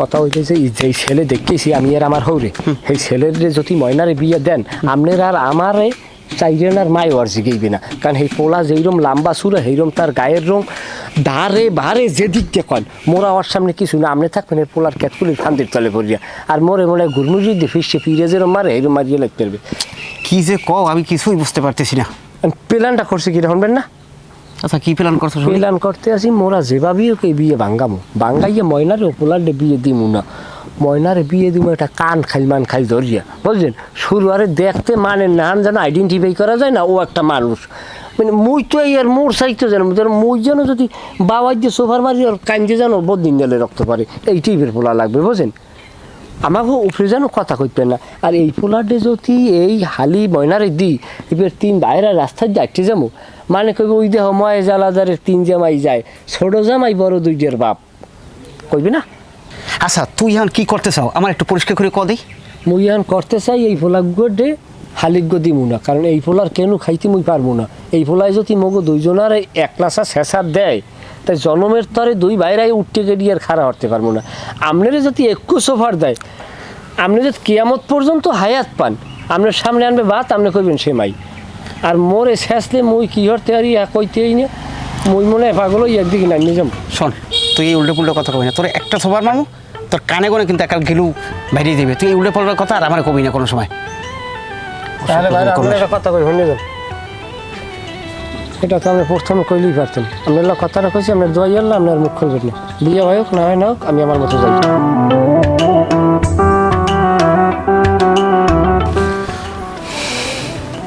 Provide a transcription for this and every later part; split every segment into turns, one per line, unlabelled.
কথা হইতেছে যে ছেলে দেখতেছি আমি আর আমার হৌরে সেই ছেলের যদি ময়নারে বিয়ে দেন আপনার আর আমারে চাইরেনার মায় আর জিগেইবে না, কারণ এই পোলা যেইরম লাম্বা সুরে সেইরম তার গায়ের রং ধারে বারে যেদিক দেখেন মোরা ওর সামনে কিছু না, আপনি থাকবেন এই পোলার ক্যাটকুলির খান্দির তলে পড়িয়া আর মোরে মনে হয় ঘুরমুড়ি দিয়ে ফিসছে ফিরে যেরম মারে এইরম মারিয়ে লাগতে পারবে।
কি যে কও আমি কিছুই বুঝতে পারতেছি না।
প্ল্যানটা করছে কি শুনবেন না?
আচ্ছা কি প্ল্যান করছো?
প্ল্যান করতে আসি মোরা যেভাবেই ওকে বিয়ে ভাঙ্গামো, ভাঙ্গাইয়ে ময়নারে ও পোলারে বিয়ে দিমু না, ময়নারে বিয়ে দিব একটা কান খাইল খাইল ধরিয়া বুঝলেন, শুরু আরে দেখতে মানে নান যেন আইডেন্টিফাই করা যায় না ও একটা মানুষ, মানে মুই তো এই আর মোর সাইতো যেন মুই যেন যদি বাবাই দিয়ে সোফার মারি আর কান্দে যেন বদিন গেলে রক্ত পারে এই টিপের পোলা লাগবে বুঝলেন, আমাকে উপরে যেন কথা কইতে না। আর এই পোলারডে যদি এই হালি ময়নারে দিই এবার তিন বাইরা রাস্তায় যাইতে যাবো মানে কইব ওই দেহ ময় জ্বালাদারের তিন জামাই যায়, ছোট জামাই বড় দুইটার বাপ কইবি না।
আচ্ছা তুই এখন কি করতে চাও আমার একটু পরিষ্কার করে ক দেই।
মুই এখন করতে চাই এই পোলাগুডে হালিগ্য দিমু না, কারণ এই পোলার কেন খাইতে মুই পারবো না। এই পোলায় যদি মগো দুইজনের এক লাসা শেষার দেয় তাই জনমের তরে দুই বাইরাই উঠতে গেড়িয়ে আর খাড়া হতে পারবো না। আপনারা যদি একটু সোফার দেয় আপনি যদি কিয়ামত পর্যন্ত হায়াত পান আপনার সামনে আনবে ভাত আপনি কইবেন সে মাই, আর মোরে শেষলে মুই কি হরতে পারি কইতেই না, মুই মনে হয় পাগল একদিকে নামিয়ে যাবো।
শোন তুই এই উল্টো পুল্টো কথা কবি না, তোর একটা সবার মামু তোর কানে গনে কিন্তু একাল গেলু বাইরে দেবে, তুই এই উল্টো পাল্টার কথা আর আমার কবি না কোনো সময়।
তাহলে ভাই আপনার একটা কথা কই শুনে যান, এটা তো আমরা প্রথমে কইলেই পারতাম, আপনার কথাটা কইছি আপনার দোয়াই আল্লাহ আপনার মুখ খুলবেন না, বিয়ে হয় হোক না হয় না হোক আমি আমার মতো যাই।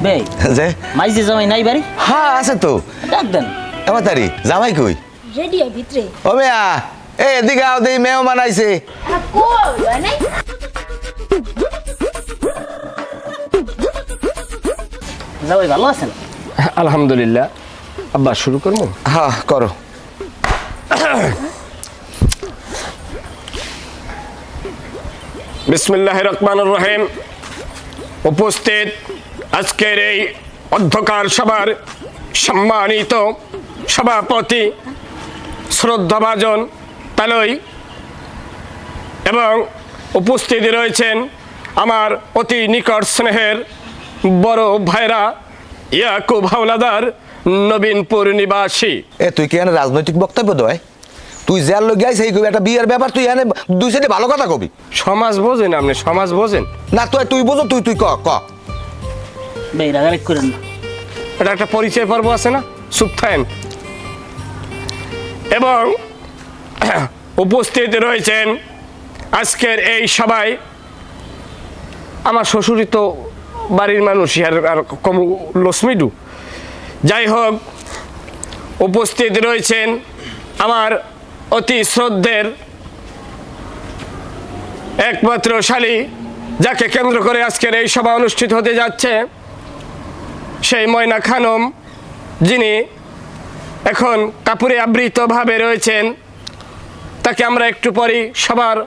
বে
যে
মাইজে জামাই নাই বাড়ি?
হ্যাঁ আছে তো।
ডাক দেন।
এবার তারি জামাই কই?
রেডি হয় ভিতরে।
ও মেয়া এদিকে আও দেই মেহমান আইছে।
কই নাই?
জামাই ভালো আছেন?
আলহামদুলিল্লাহ। আব্বা শুরু করবো?
হ্যাঁ করো।
বিসমিল্লাহির রহমানির রহিম। উপস্থিত আজকের এই অধ্যকার সভার সম্মানিত সভাপতি শ্রদ্ধাভাজন তালই এবং উপস্থিত রয়েছেন আমার অতি নিকট স্নেহের বড় ভাইরা ইয়াকুব হাওলাদার নবীনপুর নিবাসী।
এ তুই কি এনে রাজনৈতিক বক্তব্য দেয়? তুই যার লোক গাইছ এই কবি একটা বিয়ের ব্যাপার, তুই এনে দুই সাইডে ভালো কথা কবি।
সমাজ বোঝেন আপনি? সমাজ বোঝেন
না তুই বোঝো, তুই ক ক।
বে রাগারাগ করেন না।
এটা একটা পরিচয় পর্ব আছে না, চুপ থাকেন। এবং উপস্থিত রয়েছেন আজকের এই সভায় আমার শ্বশুরই তো বাড়ির মানুষই আর কম লক্ষ্মীডু। যাই হোক, উপস্থিত রয়েছেন আমার অতি শ্রদ্ধের একমাত্র শালী, যাকে কেন্দ্র করে আজকের এই সভা অনুষ্ঠিত হতে যাচ্ছে, সেই ময়না খানম, যিনি এখন কাপড়ে আবৃতভাবে রয়েছেন। তাকে আমরা একটু পরেই সবার